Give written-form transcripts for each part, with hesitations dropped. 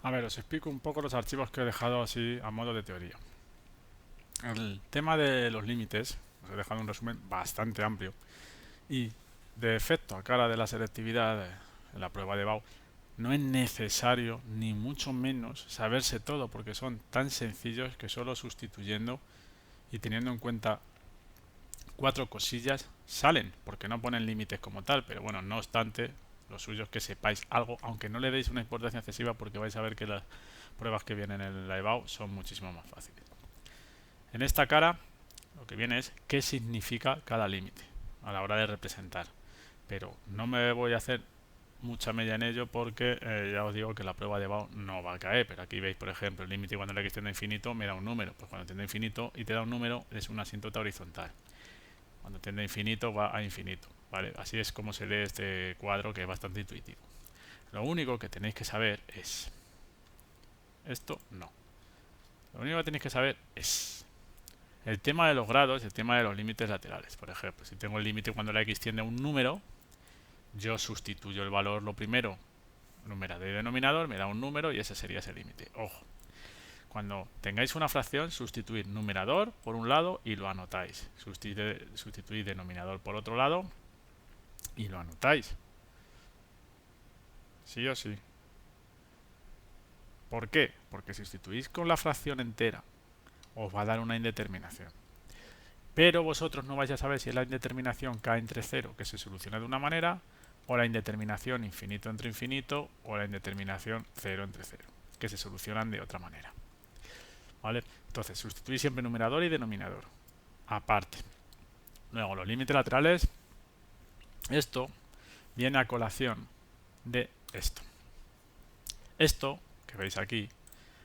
A ver, os explico un poco los archivos que he dejado así a modo de teoría. El tema de los límites, os he dejado un resumen bastante amplio y de efecto a cara de la selectividad en la prueba de Bau, no es necesario ni mucho menos saberse todo porque son tan sencillos que solo sustituyendo y teniendo en cuenta cuatro cosillas salen, porque no ponen límites como tal, pero bueno, no obstante, lo suyo es que sepáis algo, aunque no le deis una importancia excesiva porque vais a ver que las pruebas que vienen en la EBAU son muchísimo más fáciles. En esta cara lo que viene es qué significa cada límite a la hora de representar, pero no me voy a hacer mucha mella en ello porque ya os digo que la prueba de EBAU no va a caer, pero aquí veis por ejemplo el límite cuando la x tiende a infinito me da un número, pues cuando tiende a infinito y te da un número es una asíntota horizontal. Cuando tiende a infinito va a infinito, ¿vale? Así es como se lee este cuadro que es bastante intuitivo. Lo único que tenéis que saber es... Esto no. Lo único que tenéis que saber es... El tema de los grados y el tema de los límites laterales. Por ejemplo, si tengo el límite cuando la x tiende a un número, yo sustituyo el valor, lo primero, numerador y denominador, me da un número y ese sería ese límite. Ojo, cuando tengáis una fracción, sustituir numerador por un lado y lo anotáis. Sustituir denominador por otro lado y lo anotáis. Sí o sí. ¿Por qué? Porque si sustituís con la fracción entera, os va a dar una indeterminación. Pero vosotros no vais a saber si la indeterminación k entre 0, que se soluciona de una manera, o la indeterminación infinito entre infinito, o la indeterminación 0 entre 0, que se solucionan de otra manera. ¿Vale? Entonces, sustituís siempre numerador y denominador. Aparte. Luego, los límites laterales. Esto viene a colación de esto. Esto, que veis aquí,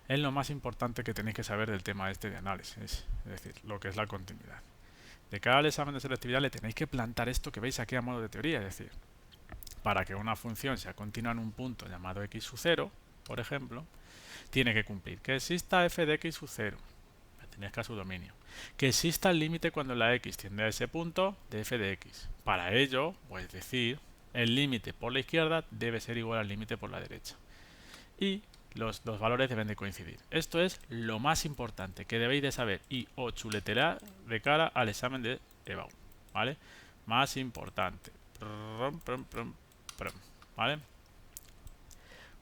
es lo más importante que tenéis que saber del tema este de análisis, es decir, lo que es la continuidad. De cara al examen de selectividad le tenéis que plantar esto que veis aquí a modo de teoría, es decir, para que una función sea continua en un punto llamado x sub 0, por ejemplo, tiene que cumplir que exista f de x sub 0, pertenezca a su dominio, que exista el límite cuando la x tiende a ese punto de f de x. Para ello, pues decir, el límite por la izquierda debe ser igual al límite por la derecha. Y los dos valores deben de coincidir. Esto es lo más importante que debéis de saber y o chuletear de cara al examen de EBAU, ¿vale? Más importante. ¿Vale?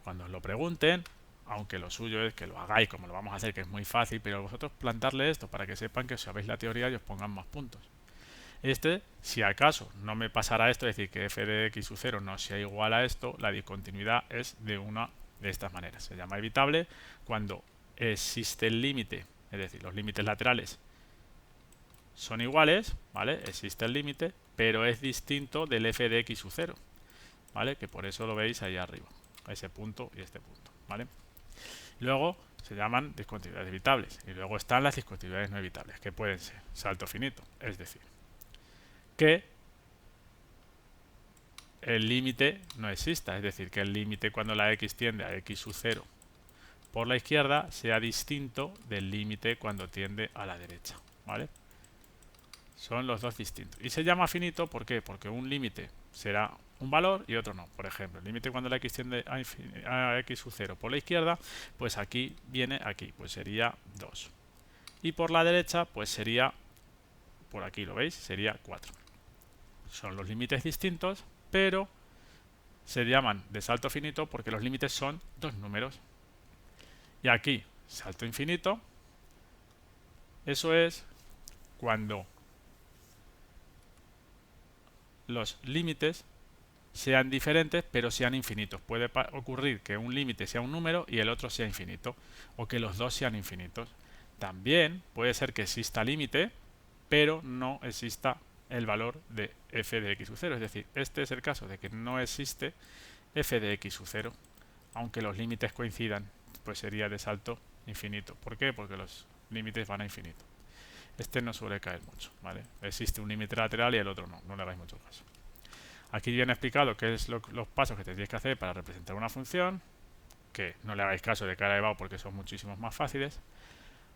Cuando os lo pregunten, aunque lo suyo es que lo hagáis como lo vamos a hacer, que es muy fácil, pero vosotros plantarle esto para que sepan que os sabéis la teoría y os pongan más puntos. Si acaso no me pasará esto, es decir, que f de x sub 0 no sea igual a esto, la discontinuidad es de una de estas maneras. Se llama evitable cuando existe el límite, es decir, los límites laterales son iguales, ¿vale? Existe el límite, pero es distinto del f de x sub 0, ¿vale? Que por eso lo veis ahí arriba, ese punto y este punto, ¿vale? Luego se llaman discontinuidades evitables y luego están las discontinuidades no evitables, que pueden ser salto finito, es decir, que el límite no exista, es decir, que el límite cuando la x tiende a x sub 0 por la izquierda sea distinto del límite cuando tiende a la derecha, ¿vale? Son los dos distintos. Y se llama finito, ¿por qué? Porque un límite será un valor y otro no. Por ejemplo, el límite cuando la x tiende a x sub 0 por la izquierda, pues aquí viene aquí, pues sería 2. Y por la derecha, pues sería, por aquí lo veis, sería 4. Son los límites distintos, pero se llaman de salto finito porque los límites son dos números. Y aquí, salto infinito, eso es cuando los límites sean diferentes pero sean infinitos. Puede ocurrir que un límite sea un número y el otro sea infinito, o que los dos sean infinitos. También puede ser que exista límite pero no exista el valor de f de x sub 0. Es decir, este es el caso de que no existe f de x sub 0, aunque los límites coincidan, pues sería de salto infinito. ¿Por qué? Porque los límites van a infinito. Este no suele caer mucho, ¿vale? Existe un límite lateral y el otro no, no le hagáis mucho caso. Aquí viene explicado qué es los pasos que tendréis que hacer para representar una función, que no le hagáis caso de cara a EBAU porque son muchísimos más fáciles.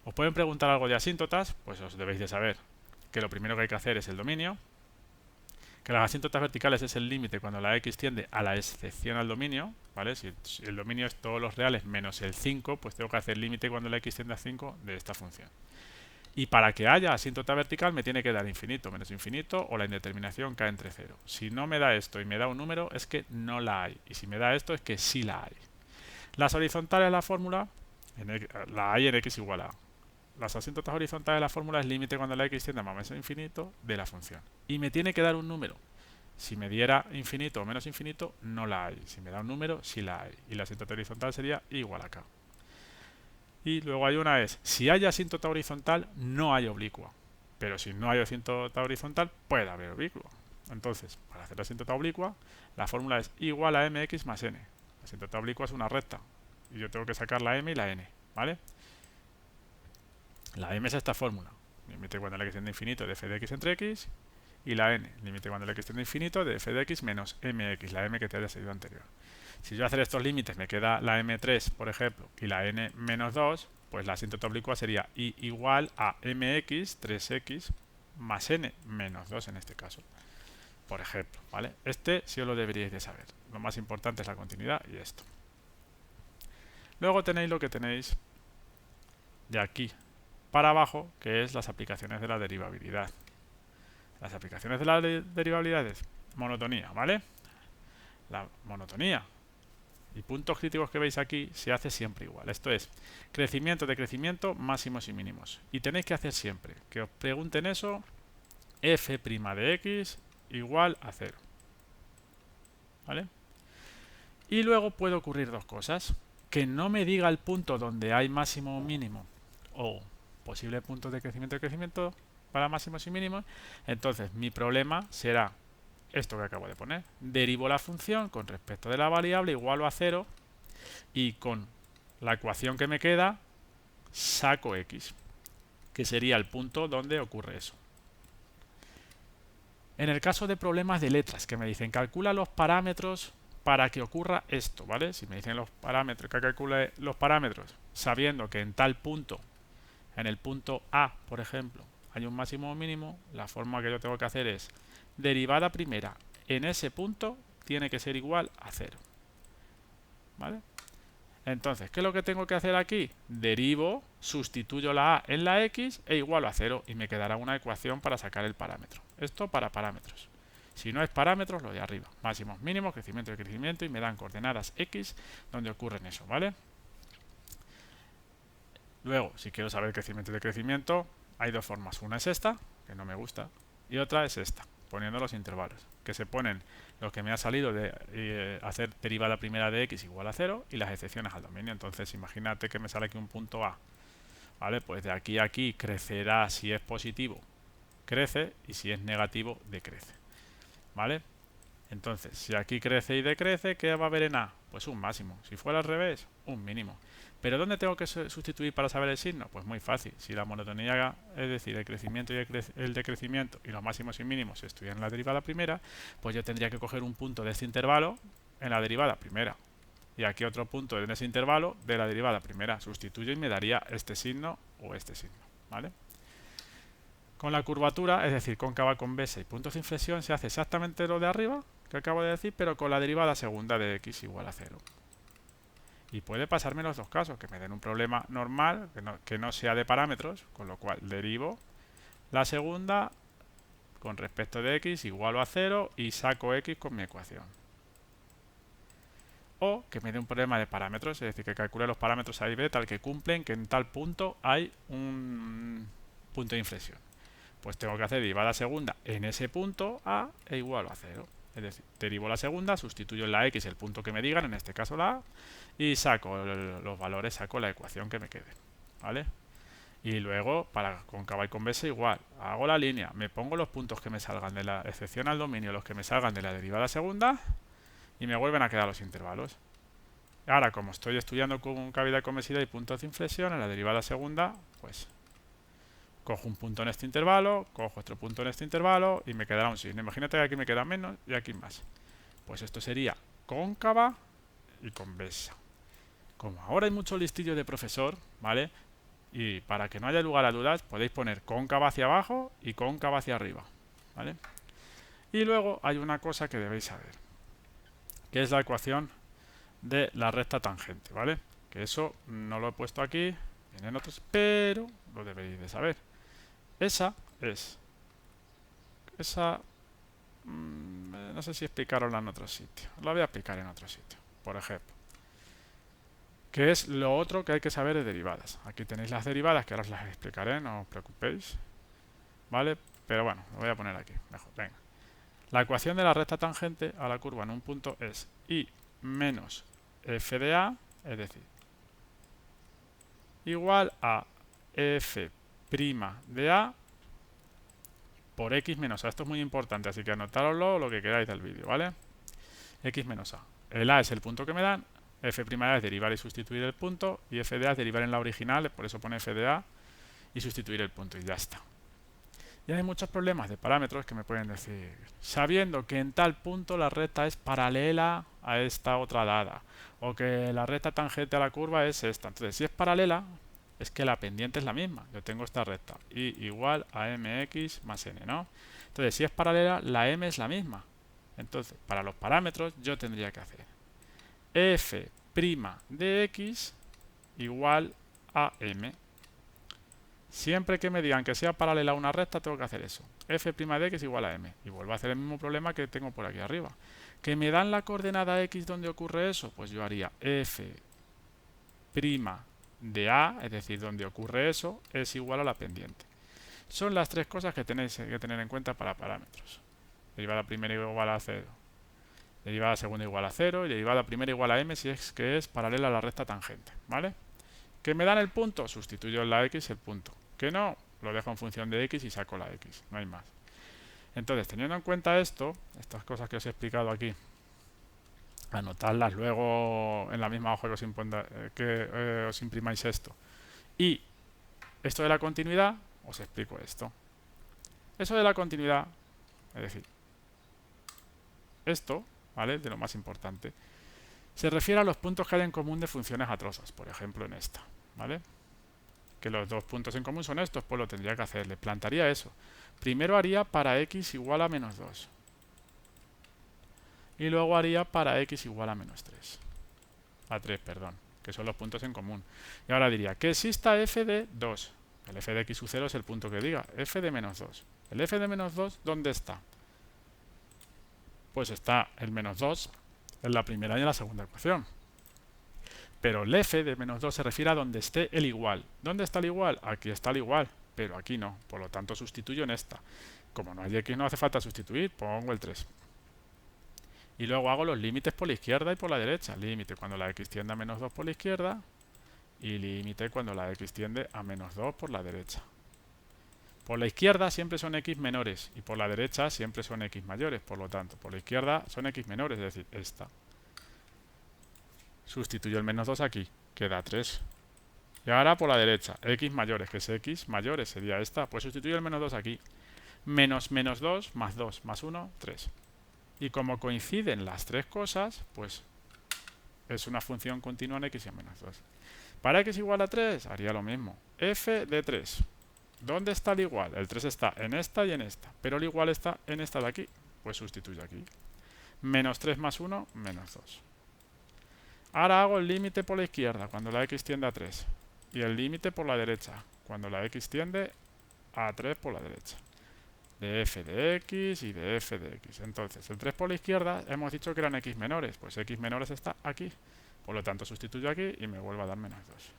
Os pueden preguntar algo de asíntotas, pues os debéis de saber que lo primero que hay que hacer es el dominio, que las asíntotas verticales es el límite cuando la x tiende a la excepción al dominio, ¿vale? Si el dominio es todos los reales menos el 5, pues tengo que hacer límite cuando la x tiende a 5 de esta función. Y para que haya asíntota vertical me tiene que dar infinito menos infinito o la indeterminación k entre 0. Si no me da esto y me da un número es que no la hay. Y si me da esto es que sí la hay. Las horizontales de la fórmula, la hay en x igual a. Las asíntotas horizontales de la fórmula es límite cuando la x tiende a más o menos infinito de la función. Y me tiene que dar un número. Si me diera infinito o menos infinito, no la hay. Si me da un número, sí la hay. Y la asíntota horizontal sería igual a k. Y luego hay una es, si hay asíntota horizontal, no hay oblicua. Pero si no hay asíntota horizontal, puede haber oblicua. Entonces, para hacer la asíntota oblicua, la fórmula es igual a mx más n. La asíntota oblicua es una recta. Y yo tengo que sacar la m y la n, ¿vale? La m es esta fórmula. Límite cuando la x tiende a infinito de f de x entre x. Y la n, límite cuando la x tiende a infinito de f de x menos mx, la m que te haya salido anterior. Si yo hacer estos límites me queda la m3, por ejemplo, y la n menos 2, pues la asíntota oblicua sería i igual a mx, 3x, más n menos 2 en este caso. Por ejemplo, ¿vale? Este sí os lo deberíais de saber. Lo más importante es la continuidad y esto. Luego tenéis lo que tenéis de aquí para abajo, que es las aplicaciones de la derivabilidad. Las aplicaciones de la derivabilidad es monotonía, ¿vale? La monotonía y puntos críticos que veis aquí se hace siempre igual. Esto es crecimiento, decrecimiento, máximos y mínimos. Y tenéis que hacer siempre que os pregunten eso, f' de x igual a 0. ¿Vale? Y luego puede ocurrir dos cosas. Que no me diga el punto donde hay máximo o mínimo o posible punto de crecimiento para máximos y mínimos. Entonces mi problema será esto que acabo de poner. Derivo la función con respecto de la variable igual a 0 y con la ecuación que me queda saco x, que sería el punto donde ocurre eso. En el caso de problemas de letras que me dicen calcula los parámetros para que ocurra esto, ¿vale? Si me dicen los parámetros, que calcule los parámetros sabiendo que en tal punto, en el punto A, por ejemplo, hay un máximo o mínimo, la forma que yo tengo que hacer es derivada primera en ese punto tiene que ser igual a 0. ¿Vale? Entonces, ¿qué es lo que tengo que hacer aquí? Derivo, sustituyo la A en la X e igual a 0 y me quedará una ecuación para sacar el parámetro. Esto para parámetros. Si no es parámetros, lo de arriba. Máximos, mínimos, crecimiento y crecimiento y me dan coordenadas X donde ocurren eso, ¿vale? Luego, si quiero saber crecimiento y decrecimiento, hay dos formas. Una es esta, que no me gusta, y otra es esta, poniendo los intervalos, que se ponen lo que me ha salido de hacer derivada primera de x igual a 0 y las excepciones al dominio. Entonces, imagínate que me sale aquí un punto A. ¿Vale? Pues de aquí a aquí crecerá si es positivo, crece, y si es negativo, decrece. ¿Vale? Entonces, si aquí crece y decrece, ¿qué va a haber en A? Pues un máximo. Si fuera al revés, un mínimo. ¿Pero dónde tengo que sustituir para saber el signo? Pues muy fácil. Si la monotonía, es decir, el crecimiento y el decrecimiento y los máximos y mínimos se estudian en la derivada primera, pues yo tendría que coger un punto de este intervalo en la derivada primera. Y aquí otro punto en ese intervalo de la derivada primera. Sustituyo y me daría este signo o este signo. ¿Vale? Con la curvatura, es decir, cóncava, convexa y puntos de inflexión, se hace exactamente lo de arriba, que acabo de decir, pero con la derivada segunda de x igual a 0. Y puede pasarme los dos casos, que me den un problema normal, que no sea de parámetros, con lo cual derivo la segunda con respecto de x igual a 0 y saco x con mi ecuación. O que me dé un problema de parámetros, es decir, que calcule los parámetros A y B tal que cumplen que en tal punto hay un punto de inflexión. Pues tengo que hacer derivada segunda en ese punto A e igual a 0. Es decir, derivo la segunda, sustituyo en la x el punto que me digan, en este caso la A, y saco los valores, saco la ecuación que me quede. ¿Vale? Y luego, para cóncava y convexa igual, hago la línea, me pongo los puntos que me salgan de la excepción al dominio, los que me salgan de la derivada segunda, y me vuelven a quedar los intervalos. Ahora, como estoy estudiando con cavidad y convexidad y puntos de inflexión, en la derivada segunda, pues cojo un punto en este intervalo, cojo otro punto en este intervalo y me quedará un signo. Imagínate que aquí me queda menos y aquí más. Pues esto sería cóncava y convexa. Como ahora hay mucho listillo de profesor, ¿vale? Y para que no haya lugar a dudas, podéis poner cóncava hacia abajo y cóncava hacia arriba, ¿vale? Y luego hay una cosa que debéis saber, que es la ecuación de la recta tangente, ¿vale? Que eso no lo he puesto aquí, vienen otros, pero lo debéis de saber. Esa es, no sé si explicarosla en otro sitio, la voy a explicar en otro sitio, por ejemplo, que es lo otro que hay que saber de derivadas. Aquí tenéis las derivadas, que ahora os las explicaré, no os preocupéis, ¿vale? Pero bueno, lo voy a poner aquí, mejor, venga. La ecuación de la recta tangente a la curva en un punto es y menos f de a, es decir, igual a f' de a por x menos a. Esto es muy importante, así que anotároslo lo que queráis del vídeo, ¿vale? X menos a. El a es el punto que me dan, f' de a es derivar y sustituir el punto, y f de a es derivar en la original, por eso pone f de a y sustituir el punto, y ya está. Y hay muchos problemas de parámetros que me pueden decir, sabiendo que en tal punto la recta es paralela a esta otra dada, o que la recta tangente a la curva es esta. Entonces, si es paralela, es que la pendiente es la misma. Yo tengo esta recta, y igual a mx más n, ¿no? Entonces, si es paralela, la m es la misma. Entonces, para los parámetros, yo tendría que hacer f' de x igual a m. Siempre que me digan que sea paralela a una recta, tengo que hacer eso. F' de x igual a m. Y vuelvo a hacer el mismo problema que tengo por aquí arriba. ¿Que me dan la coordenada x donde ocurre eso? Pues yo haría f' de a, es decir, donde ocurre eso, es igual a la pendiente. Son las tres cosas que tenéis que tener en cuenta para parámetros. Derivada primera igual a 0. Derivada segunda igual a 0. Y derivada primera igual a m si es que es paralela a la recta tangente. ¿Vale? ¿Que me dan el punto? Sustituyo en la x el punto. Que no, lo dejo en función de x y saco la x, no hay más. Entonces, teniendo en cuenta esto, estas cosas que os he explicado aquí, anotadlas luego en la misma hoja que os imprimáis esto. Y esto de la continuidad, os explico esto. Eso de la continuidad, es decir, esto, ¿vale? De lo más importante, se refiere a los puntos que hay en común de funciones a trozos, por ejemplo en esta, ¿vale? Que los dos puntos en común son estos, pues lo tendría que hacer. Le plantaría eso. Primero haría para x igual a menos 2. Y luego haría para x igual a menos 3. A 3, perdón. Que son los puntos en común. Y ahora diría que exista f de 2. El f de x u0 es el punto que diga. F de menos 2. ¿El f de menos 2 dónde está? Pues está el menos 2 en la primera y en la segunda ecuación. Pero el f de menos 2 se refiere a donde esté el igual. ¿Dónde está el igual? Aquí está el igual, pero aquí no. Por lo tanto, sustituyo en esta. Como no hay x, no hace falta sustituir, pongo el 3. Y luego hago los límites por la izquierda y por la derecha. Límite cuando la x tiende a menos 2 por la izquierda y límite cuando la x tiende a menos 2 por la derecha. Por la izquierda siempre son x menores y por la derecha siempre son x mayores. Por lo tanto, por la izquierda son x menores, es decir, esta. Sustituyo el menos 2 aquí, queda 3. Y ahora por la derecha, x mayores, que es x mayores, sería esta. Pues sustituyo el menos 2 aquí. Menos menos 2, más 2, más 1, 3. Y como coinciden las tres cosas, pues es una función continua en x y en menos 2. Para x igual a 3, haría lo mismo. F de 3. ¿Dónde está el igual? El 3 está en esta y en esta. Pero el igual está en esta de aquí. Pues sustituyo aquí. Menos 3 más 1, menos 2. Ahora hago el límite por la izquierda, cuando la x tiende a 3. Y el límite por la derecha, cuando la x tiende a 3 por la derecha. De f de x y de f de x. Entonces, el 3 por la izquierda hemos dicho que eran x menores. Pues x menores está aquí. Por lo tanto, sustituyo aquí y me vuelvo a dar menos 2.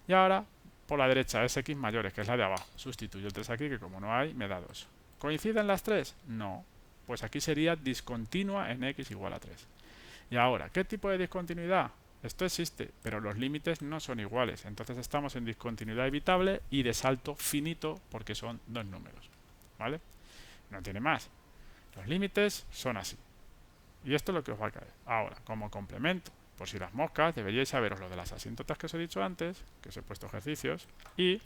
Y ahora, por la derecha es x mayores, que es la de abajo. Sustituyo el 3 aquí, que como no hay, me da 2. ¿Coinciden las tres? No. Pues aquí sería discontinua en x igual a 3. Y ahora, ¿qué tipo de discontinuidad? Esto existe, pero los límites no son iguales. Entonces estamos en discontinuidad evitable y de salto finito porque son dos números. ¿Vale? No tiene más. Los límites son así. Y esto es lo que os va a caer. Ahora, como complemento, por si las moscas, deberíais saberos lo de las asíntotas que os he dicho antes, que os he puesto ejercicios, y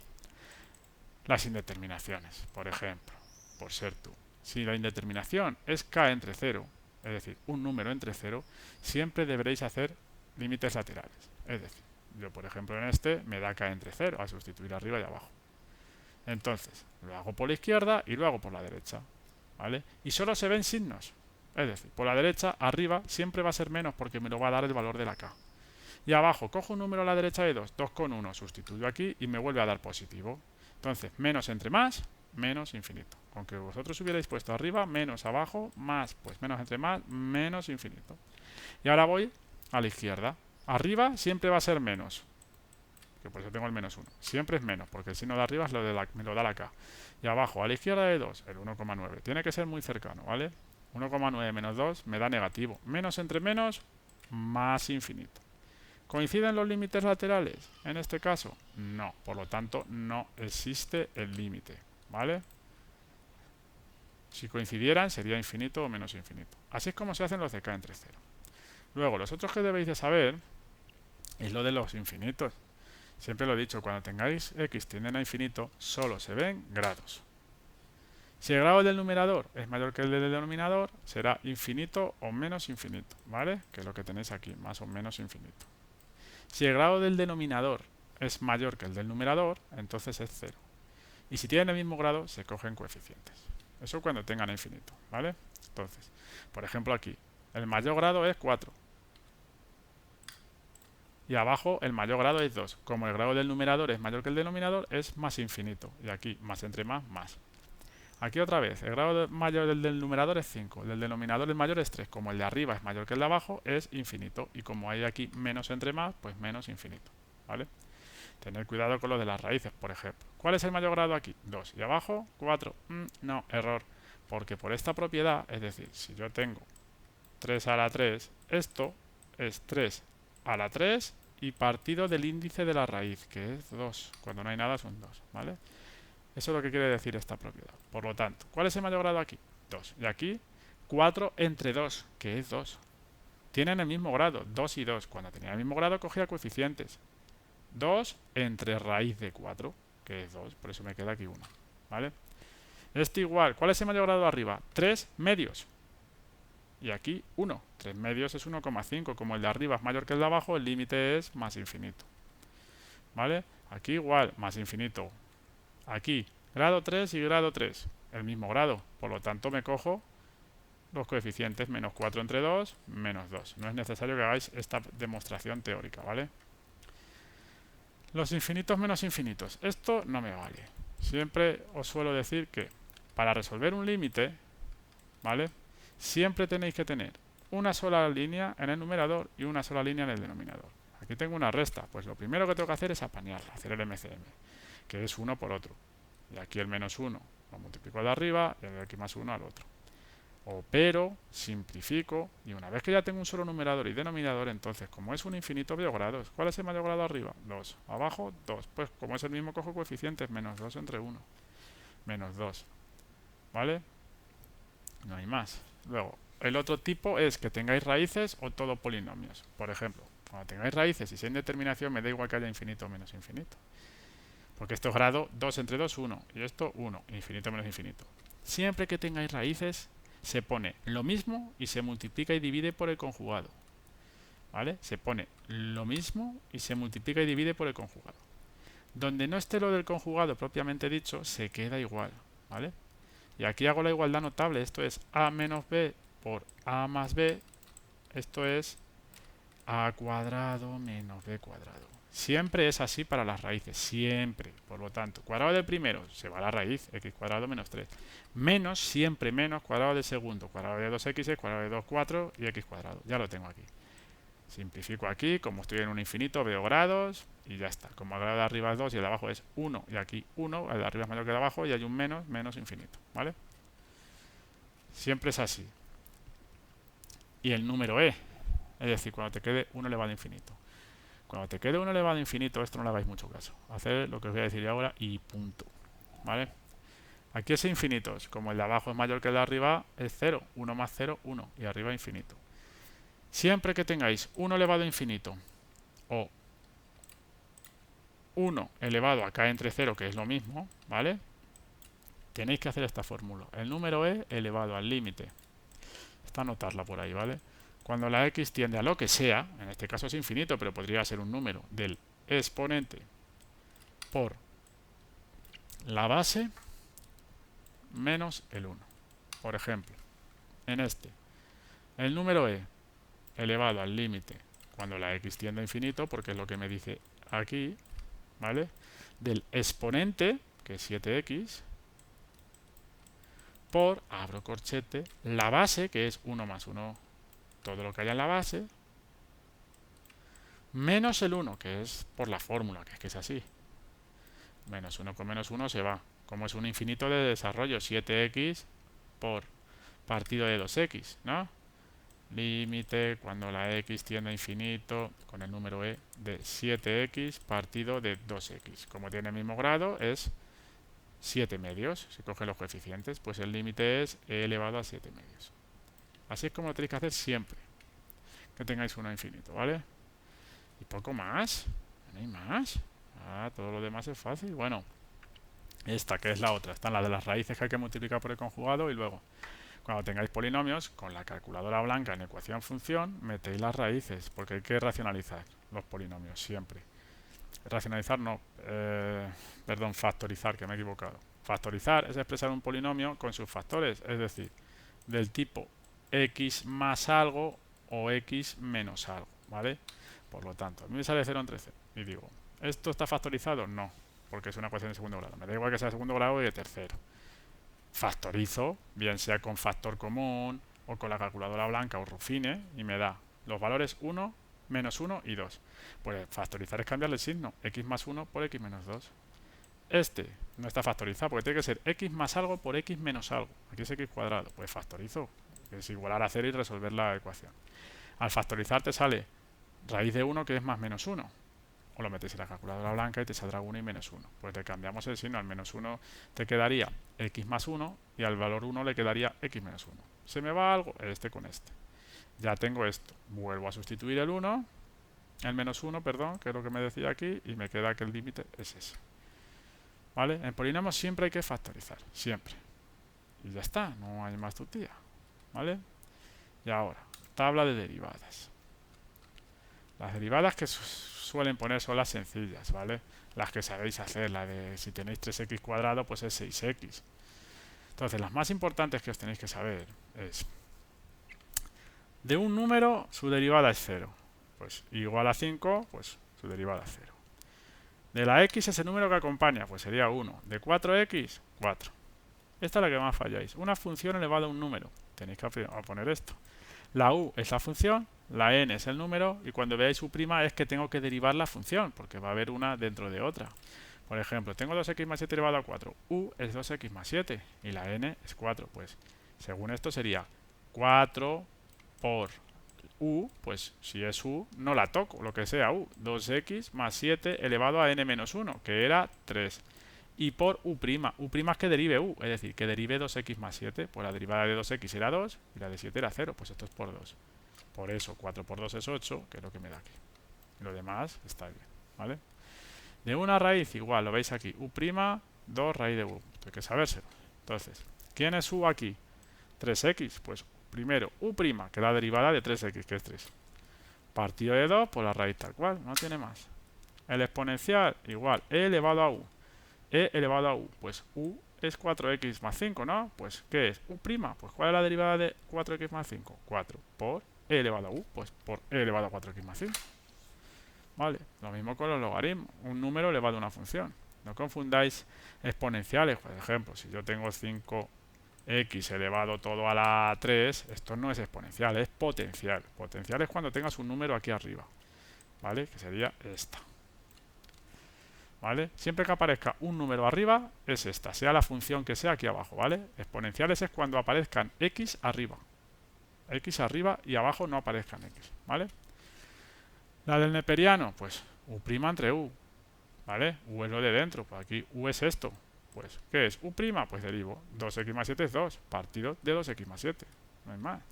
las indeterminaciones, por ejemplo, por ser tú. Si la indeterminación es k entre 0, es decir, un número entre 0, siempre deberéis hacer límites laterales. Es decir, yo por ejemplo en este me da k entre 0 a sustituir arriba y abajo. Entonces, lo hago por la izquierda y lo hago por la derecha. ¿vale? Y solo se ven signos. Es decir, por la derecha, arriba, siempre va a ser menos porque me lo va a dar el valor de la K. Y abajo, cojo un número a la derecha de 2, 2,1, sustituyo aquí y me vuelve a dar positivo. Entonces, menos entre más, menos infinito. Aunque vosotros hubierais puesto arriba, menos abajo, más, pues menos entre más, menos infinito. Y ahora voy a la izquierda. Arriba siempre va a ser menos, que por eso tengo el menos 1. Siempre es menos, porque el signo de arriba es lo de me lo da la K. Y abajo, a la izquierda de 2, el 1,9. Tiene que ser muy cercano, ¿vale? 1,9 menos 2 me da negativo. Menos entre menos, más infinito. ¿Coinciden los límites laterales? En este caso, no. Por lo tanto, no existe el límite, ¿vale? Si coincidieran, sería infinito o menos infinito. Así es como se hacen los de K entre 0. Luego, los otros que debéis de saber es lo de los infinitos. Siempre lo he dicho, cuando tengáis x tienden a infinito, solo se ven grados. Si el grado del numerador es mayor que el del denominador, será infinito o menos infinito, ¿vale? Que es lo que tenéis aquí, más o menos infinito. Si el grado del denominador es mayor que el del numerador, entonces es 0. Y si tienen el mismo grado, se cogen coeficientes. Eso cuando tengan infinito, ¿vale? Entonces, por ejemplo aquí, el mayor grado es 4. Y abajo el mayor grado es 2. Como el grado del numerador es mayor que el denominador, es más infinito. Y aquí, más entre más, más. Aquí otra vez, el grado mayor del numerador es 5. El del denominador el mayor es 3. Como el de arriba es mayor que el de abajo, es infinito. Y como hay aquí menos entre más, pues menos infinito. ¿Vale? Tener cuidado con lo de las raíces, por ejemplo. ¿Cuál es el mayor grado aquí? 2. Y abajo, 4. No, error. Porque por esta propiedad, es decir, si yo tengo 3 a la 3, esto es 3 a la 3 y partido del índice de la raíz, que es 2. Cuando no hay nada es un 2, ¿vale? Eso es lo que quiere decir esta propiedad. Por lo tanto, ¿cuál es el mayor grado aquí? 2. Y aquí, 4 entre 2, que es 2. Tienen el mismo grado, 2 y 2. Cuando tenía el mismo grado cogía coeficientes. 2 entre raíz de 4, que es 2. Por eso me queda aquí 1, ¿vale? Este igual, ¿cuál es el mayor grado arriba? 3 medios. Y aquí 1. 3 medios es 1,5. Como el de arriba es mayor que el de abajo, el límite es más infinito. ¿Vale? Aquí igual, más infinito. Aquí, grado 3 y grado 3. El mismo grado. Por lo tanto, me cojo los coeficientes menos 4 entre 2, menos 2. No es necesario que hagáis esta demostración teórica, ¿vale? Los infinitos menos infinitos. Esto no me vale. Siempre os suelo decir que para resolver un límite, ¿vale? Siempre tenéis que tener una sola línea en el numerador y una sola línea en el denominador. Aquí tengo una resta, pues lo primero que tengo que hacer es apañarla, hacer el MCM, que es 1 por otro. Y aquí el menos 1 lo multiplico de arriba y de aquí más 1 al otro. Opero, simplifico y una vez que ya tengo un solo numerador y denominador, entonces como es un infinito veo grados. ¿Cuál es el mayor grado arriba? 2. Abajo, 2. Pues como es el mismo cojo coeficientes, menos 2 entre 1. Menos 2. ¿Vale? No hay más. Luego, el otro tipo es que tengáis raíces o todo polinomios. Por ejemplo, cuando tengáis raíces y sea indeterminación, me da igual que haya infinito o menos infinito. Porque esto es grado 2 entre 2, 1. Y esto, 1. Infinito menos infinito. Siempre que tengáis raíces, se pone lo mismo y se multiplica y divide por el conjugado. ¿Vale? Se pone lo mismo y se multiplica y divide por el conjugado. Donde no esté lo del conjugado propiamente dicho, se queda igual. ¿Vale? Y aquí hago la igualdad notable. Esto es a menos b por a más b. Esto es a cuadrado menos b cuadrado. Siempre es así para las raíces, siempre. Por lo tanto, cuadrado del primero se va a la raíz, x cuadrado menos 3. Menos, siempre menos, cuadrado del segundo. Cuadrado de 2x, cuadrado de 2, 4 y x cuadrado. Ya lo tengo aquí. Simplifico aquí, como estoy en un infinito, veo grados y ya está. Como el grado de arriba es 2 y el de abajo es 1 y aquí 1, el de arriba es mayor que el de abajo y hay un menos, menos infinito. ¿Vale? Siempre es así. Y el número e, es decir, cuando te quede 1 elevado a infinito. Cuando te quede 1 elevado a infinito, esto no le hagáis mucho caso. Hacer lo que os voy a decir ahora y punto. ¿Vale? Aquí es infinitos. Como el de abajo es mayor que el de arriba, es 0. 1 más 0, 1. Y arriba infinito. Siempre que tengáis 1 elevado a infinito o 1 elevado a k entre 0, que es lo mismo, ¿vale? Tenéis que hacer esta fórmula. El número e elevado al límite. Esta anotarla por ahí, ¿vale? Cuando la x tiende a lo que sea, en este caso es infinito, pero podría ser un número, del exponente por la base menos el 1. por ejemplo, en este, el número e elevado al límite cuando la x tiende a infinito, porque es lo que me dice aquí, ¿vale? Del exponente, que es 7x, por, abro corchete, la base, que es 1 más 1, todo lo que haya en la base, menos el 1, que es por la fórmula, que es así. Menos 1 con menos 1 se va. Como es un infinito de desarrollo, 7x por partido de 2x, ¿no? Límite cuando la x tiende a infinito con el número e de 7x partido de 2x. Como tiene el mismo grado, es 7 medios. Si coge los coeficientes, pues el límite es e elevado a 7 medios. Así es como lo tenéis que hacer siempre que tengáis uno infinito, ¿vale? Y poco más. No hay más. Todo lo demás es fácil. Bueno, esta que es la otra. Están las de las raíces que hay que multiplicar por el conjugado y luego, cuando tengáis polinomios, con la calculadora blanca en ecuación función, metéis las raíces, porque hay que racionalizar los polinomios siempre. Racionalizar no, perdón, factorizar, que me he equivocado. Factorizar es expresar un polinomio con sus factores, es decir, del tipo x más algo o x menos algo, ¿vale? Por lo tanto, a mí me sale 0 entre 0 y digo, ¿esto está factorizado? No, porque es una ecuación de segundo grado. Me da igual que sea de segundo grado y de tercero. Factorizo, bien sea con factor común o con la calculadora blanca o Ruffine, y me da los valores 1, menos 1 y 2. Pues factorizar es cambiarle el signo, x más 1 por x menos 2. Este no está factorizado porque tiene que ser x más algo por x menos algo. Aquí es x cuadrado, pues factorizo, que es igualar a 0 y resolver la ecuación. Al factorizar te sale raíz de 1, que es más menos 1. O lo metes en la calculadora blanca y te saldrá 1 y menos 1. Pues le cambiamos el signo, al menos 1 te quedaría x más 1 y al valor 1 le quedaría x menos 1. ¿Se me va algo? Este con este. Ya tengo esto. Vuelvo a sustituir el 1, el menos 1, perdón, que es lo que me decía aquí, y me queda que el límite es ese. ¿Vale? En polinomios siempre hay que factorizar, siempre. Y ya está, no hay más tutía. ¿Vale? Y ahora, tabla de derivadas. Las derivadas que suelen poner son las sencillas, ¿vale? Las que sabéis hacer, la de si tenéis 3x cuadrado, pues es 6x. Entonces, las más importantes que os tenéis que saber es, de un número, su derivada es 0. Pues igual a 5, pues su derivada es 0. De la x, ese número que acompaña, pues sería 1. De 4x, 4. Esta es la que más falláis. Una función elevada a un número. Tenéis que poner esto. La u es la función, la n es el número, y cuando veáis u' es que tengo que derivar la función, porque va a haber una dentro de otra. Por ejemplo, tengo 2x más 7 elevado a 4. U es 2x más 7 y la n es 4. Pues según esto sería 4 por u, pues si es u, no la toco, lo que sea u. 2x más 7 elevado a n menos 1, que era 3. Y por u'. U' es que derive u, es decir, que derive 2x más 7. Pues la derivada de 2x era 2 y la de 7 era 0. Pues esto es por 2. Por eso 4 por 2 es 8, que es lo que me da aquí. Y lo demás está bien, ¿vale? De una raíz igual, lo veis aquí. U', 2 raíz de u. Esto hay que sabérselo. Entonces, ¿quién es u aquí? 3x. Pues primero u', que es la derivada de 3x, que es 3. Partido de 2 por la raíz tal cual, no tiene más. El exponencial igual, e elevado a u. E elevado a u, pues u es 4x más 5, ¿no? Pues, ¿qué es? U', pues ¿cuál es la derivada de 4x más 5? 4 por e elevado a u, pues por e elevado a 4x más 5. Vale, lo mismo con los logaritmos, un número elevado a una función. No confundáis exponenciales, por ejemplo, si yo tengo 5x elevado todo a la 3, esto no es exponencial, es potencial. Potencial es cuando tengas un número aquí arriba, ¿vale? Que sería esta. ¿Vale? Siempre que aparezca un número arriba, es esta, sea la función que sea aquí abajo, ¿vale? Exponenciales es cuando aparezcan x arriba. X arriba y abajo no aparezcan x, ¿vale? La del neperiano, pues u' entre u, ¿vale? U es lo de dentro, pues aquí u es esto. Pues, ¿qué es? U', pues derivo. 2x más 7 es 2, partido de 2x más 7, no hay más.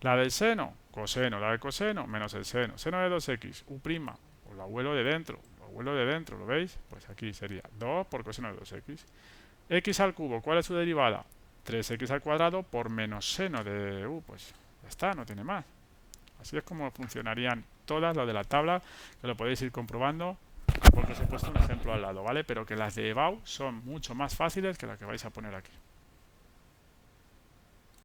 La del seno, coseno, la del coseno, menos el seno. Seno de 2x, u', pues la u es lo de dentro. De dentro, ¿lo veis? Pues aquí sería 2 por coseno de 2x. X al cubo, ¿cuál es su derivada? 3x al cuadrado por menos seno de u. Pues ya está, no tiene más. Así es como funcionarían todas las de la tabla, que lo podéis ir comprobando porque os he puesto un ejemplo al lado, ¿vale? Pero que las de EBAU son mucho más fáciles que las que vais a poner aquí.